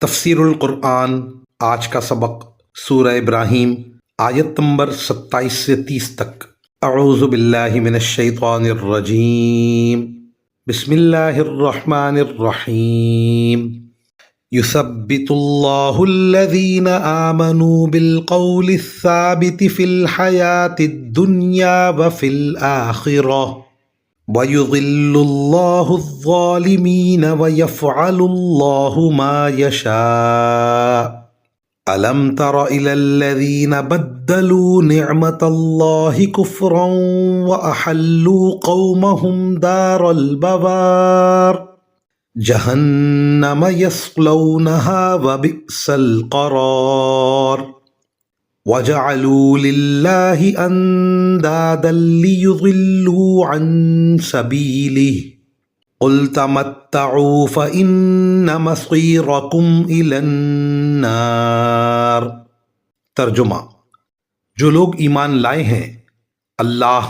تفسیر القرآن آج کا سبق سورہ ابراہیم آیت نمبر 27 سے 30 تک۔ اعوذ باللہ من الشیطان الرجیم، بسم اللہ الرحمن الرحیم۔ یثبت اللہ الذین آمنوا بالقول الثابت فی الحیاة الدنیا وفی الآخرہ وَيُضِلُّ اللَّهُ الظَّالِمِينَ وَيَفْعَلُ اللَّهُ مَا يَشَاءُ۔ أَلَمْ تَرَ إِلَى الَّذِينَ بَدَّلُوا نِعْمَةَ اللَّهِ كُفْرًا وَأَحَلُّوا قَوْمَهُمْ دَارَ الْبَوَارِ جَهَنَّمَ يَصْلَوْنَهَا وَبِئْسَ الْقَرَارُ۔ وَجَعَلُوا لِلَّهِ أَنْدَادًا لِيُضِلُّوا عَنْ سَبِيلِهِ قُلْ تَمَتَّعُوا فَإِنَّ مَصِيرَكُمْ إِلَى النَّارِ۔ ترجمہ: جو لوگ ایمان لائے ہیں اللہ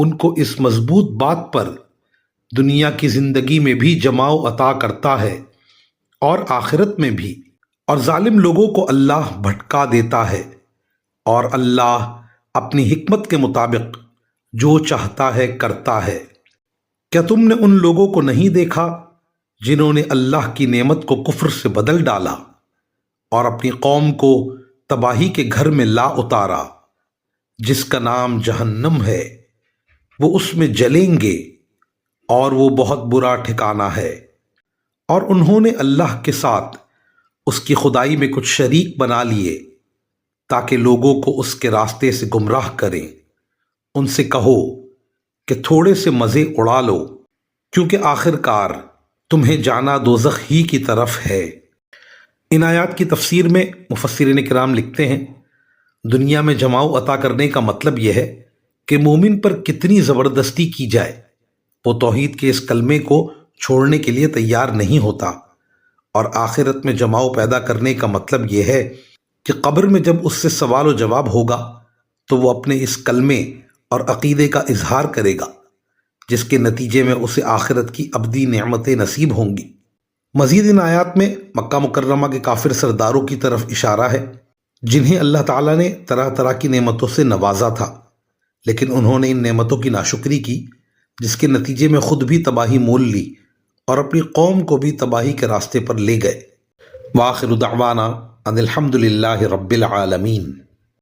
ان کو اس مضبوط بات پر دنیا کی زندگی میں بھی جماؤ عطا کرتا ہے اور آخرت میں بھی، اور ظالم لوگوں کو اللہ بھٹکا دیتا ہے، اور اللہ اپنی حکمت کے مطابق جو چاہتا ہے کرتا ہے۔ کیا تم نے ان لوگوں کو نہیں دیکھا جنہوں نے اللہ کی نعمت کو کفر سے بدل ڈالا اور اپنی قوم کو تباہی کے گھر میں لا اتارا جس کا نام جہنم ہے، وہ اس میں جلیں گے اور وہ بہت برا ٹھکانہ ہے۔ اور انہوں نے اللہ کے ساتھ اس کی خدائی میں کچھ شریک بنا لیے تاکہ لوگوں کو اس کے راستے سے گمراہ کریں۔ ان سے کہو کہ تھوڑے سے مزے اڑا لو، کیونکہ آخر کار تمہیں جانا دوزخ ہی کی طرف ہے۔ ان آیات کی تفسیر میں مفسرین کرام لکھتے ہیں، دنیا میں جماؤ عطا کرنے کا مطلب یہ ہے کہ مومن پر کتنی زبردستی کی جائے وہ توحید کے اس کلمے کو چھوڑنے کے لیے تیار نہیں ہوتا، اور آخرت میں جماؤ پیدا کرنے کا مطلب یہ ہے کہ قبر میں جب اس سے سوال و جواب ہوگا تو وہ اپنے اس کلمے اور عقیدے کا اظہار کرے گا جس کے نتیجے میں اسے آخرت کی ابدی نعمتیں نصیب ہوں گی۔ مزید ان آیات میں مکہ مکرمہ کے کافر سرداروں کی طرف اشارہ ہے جنہیں اللہ تعالیٰ نے طرح طرح کی نعمتوں سے نوازا تھا، لیکن انہوں نے ان نعمتوں کی ناشکری کی جس کے نتیجے میں خود بھی تباہی مول لی اور اپنی قوم کو بھی تباہی کے راستے پر لے گئے۔ وآخر دعوانا ان الحمد للہ رب العالمین۔